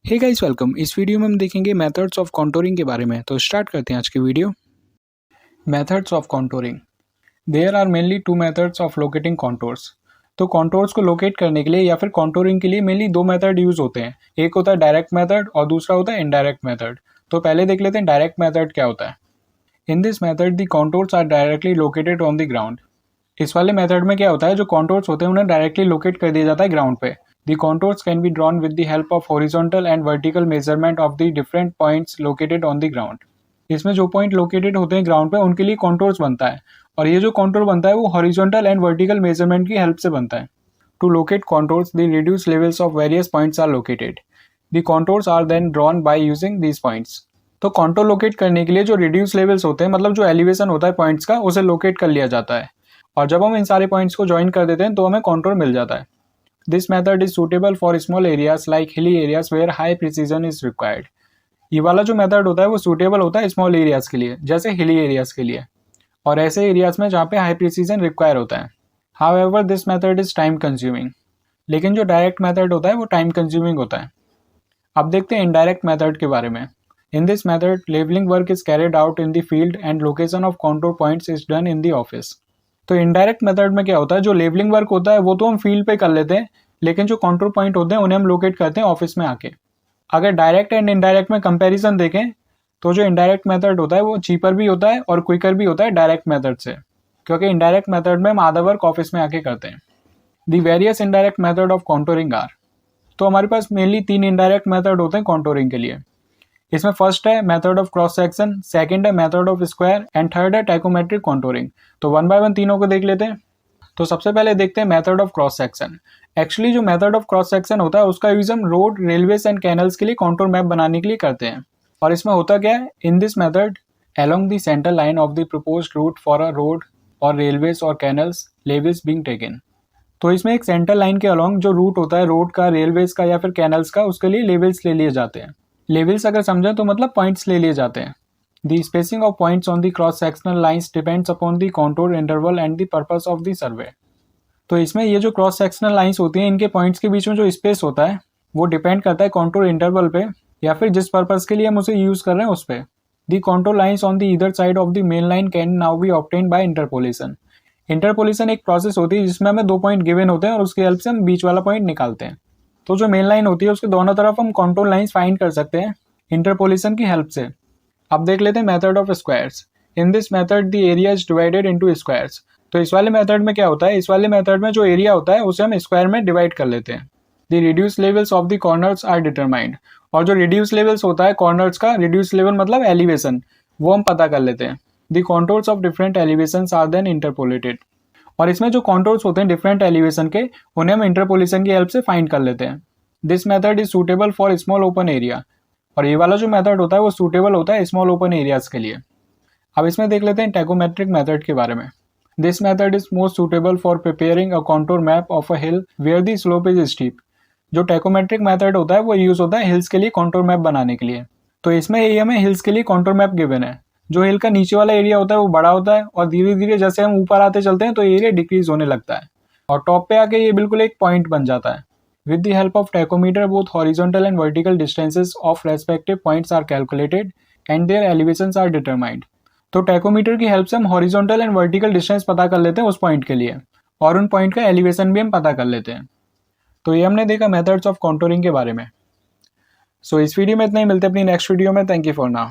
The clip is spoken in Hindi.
हे गाइस वेलकम। इस वीडियो में हम देखेंगे मेथड्स ऑफ कॉन्टूरिंग के बारे में। तो स्टार्ट करते हैं आज की video. Methods of contouring. There are mainly two methods of locating contours. तो कॉन्टूर्स को लोकेट करने के लिए या फिर कॉन्टूरिंग के लिए मेनली दो मेथड यूज होते हैं। एक होता है डायरेक्ट मेथड और दूसरा होता है इनडायरेक्ट मेथड। तो पहले देख लेते हैं डायरेक्ट मेथड क्या होता है। In this method the contours are directly located on the ground. इस वाले मेथड में क्या होता है, जो कॉन्टूर्स होते हैं उन्हें डायरेक्टली लोकेट कर दिया जाता है ग्राउंड पे। The contours can be drawn with the help of horizontal and vertical measurement of the different points located on the ground. इसमें जो पॉइंट लोकेटेड होते हैं ग्राउंड पे उनके लिए कॉन्टोर्स बनता है, और ये जो कॉन्टोर बनता है वो हॉरिजॉन्टल एंड वर्टिकल मेजरमेंट की हेल्प से बनता है। To locate contours the reduce levels of various points are located. The contours are then drawn by using these points. तो कॉन्टोर लोकेट करने के लिए जो रिड्यूस लेवल्स होते हैं, मतलब जो एलिवेशन होता है पॉइंट्स का, उसे लोकेट कर लिया जाता है, और जब हम इन सारे पॉइंट्स को ज्वाइन कर देते हैं तो हमें कॉन्टोर मिल जाता है। This method is suitable for small areas like hilly areas where high precision is required. ये वाला जो मेथड होता है वो सूटेबल होता है स्मॉल एरियाज के लिए, जैसे हिली एरियाज के लिए, और ऐसे एरियाज में जहाँ पे हाई प्रिसीजन रिक्वायर होता है। However, this method is time consuming. लेकिन जो डायरेक्ट मेथड होता है वो टाइम कंज्यूमिंग होता है। अब देखते हैं इनडायरेक्ट मेथड के बारे में। In this method, leveling work is carried out in the field and location of contour points is done in the office. तो इनडायरेक्ट मेथड में क्या होता है, जो लेवलिंग वर्क होता है वो तो हम फील्ड पे कर लेते हैं, लेकिन जो कॉन्टूर पॉइंट होते हैं उन्हें हम लोकेट करते हैं ऑफिस में आके। अगर डायरेक्ट एंड इनडायरेक्ट में कंपैरिजन देखें तो जो इनडायरेक्ट मेथड होता है वो चीपर भी होता है और क्विकर भी होता है डायरेक्ट मेथड से, क्योंकि इनडायरेक्ट मेथड में हम आधा वर्क ऑफिस में आके करते हैं। The various indirect method of contouring are. तो हमारे पास मेनली 3 इनडायरेक्ट मेथड होते हैं कॉन्टूरिंग के लिए। इसमें फर्स्ट है method of cross section, second है method of square and third है टाइकोमेट्रिक कॉन्टूरिंग। तो वन बाय वन तीनों को देख लेते हैं। तो सबसे पहले देखते हैं method of cross section. Actually जो मेथड ऑफ क्रॉस सेक्शन होता है उसका यूज हम रोड, रेलवेज एंड कैनल्स के लिए कॉन्टूर मैप बनाने के लिए करते हैं। और इसमें होता क्या है, in this method along the centre line of the proposed route for a road और रेलवेज और कैनल्स लेवल्स बीइंग टेकन। तो इसमें एक सेंटर लाइन के अलोंग जो रूट होता है रोड का, रेलवेज का या फिर कैनल्स का, उसके लिए लेवल्स ले लिए जाते हैं। लेवल्स अगर समझें तो मतलब पॉइंट्स ले लिए जाते हैं। The spacing of points on the cross sectional lines depends upon the contour interval and the purpose of the survey. तो इसमें ये जो क्रॉस सेक्शनल लाइंस होती हैं, इनके पॉइंट्स के बीच में जो स्पेस होता है वो डिपेंड करता है कॉन्टूर इंटरवल पे, या फिर जिस पर्पस के लिए हम उसे यूज कर रहे हैं उस पे। The contour lines on the either side of the main line can now B obtained by interpolation. Interpolation एक प्रोसेस होती है जिसमें हमें 2 पॉइंट गिवन होते हैं और उसकी हेल्प से हम बीच वाला पॉइंट निकालते हैं। तो जो मेन लाइन होती है उसके दोनों तरफ हम कॉन्टूर लाइंस फाइंड कर सकते हैं इंटरपोलेशन की हेल्प से। अब देख लेते हैं method of squares. In this method the area is divided into squares. तो इस वाले मेथड में क्या होता है, इस वाले मेथड में जो एरिया होता है उसे हम स्क्वायर में डिवाइड कर लेते हैं। The reduce levels of the corners are determined. और जो रिड्यूस लेवल्स होता है कॉर्नर्स का, रिड्यूस लेवल मतलब एलिवेशन, वो हम पता कर लेते हैं। The contours of different elevations are then interpolated. और इसमें जो कॉन्टोर्स होते हैं डिफरेंट एलिवेशन के, उन्हें हम इंटरपोलेशन की हेल्प से फाइंड कर लेते हैं। This method is suitable for small open area. और ये वाला जो मेथड होता है वो सूटेबल होता है स्मॉल ओपन एरियाज के लिए। अब इसमें देख लेते हैं टैकोमेट्रिक मेथड के बारे में। This method is most suitable for preparing a contour map of a hill where the slope is steep. जो टैकोमेट्रिक मेथड होता है वो यूज होता है हिल्स के लिए कॉन्टूर मैप बनाने के लिए। तो इसमें ये हमें हिल्स के लिए कॉन्टूर मैप गिवन है। जो हिल का नीचे वाला एरिया होता है वो बड़ा होता है, और धीरे धीरे जैसे हम ऊपर आते चलते हैं तो एरिया डिक्रीज होने लगता है, और टॉप पे आके ये बिल्कुल एक पॉइंट बन जाता है। With the help of tachometer, both horizontal and vertical distances of respective points are calculated and their elevations are determined. तो टैकोमीटर की हेल्प से हम हॉरिजॉन्टल एंड वर्टिकल डिस्टेंस पता कर लेते हैं उस पॉइंट के लिए, और उन पॉइंट का एलिवेशन भी हम पता कर लेते हैं। तो ये हमने देखा मेथड्स ऑफ कॉन्टूरिंग के बारे में। सो इस वीडियो में इतना ही, मिलते हैं अपनी नेक्स्ट वीडियो में। Thank you for now.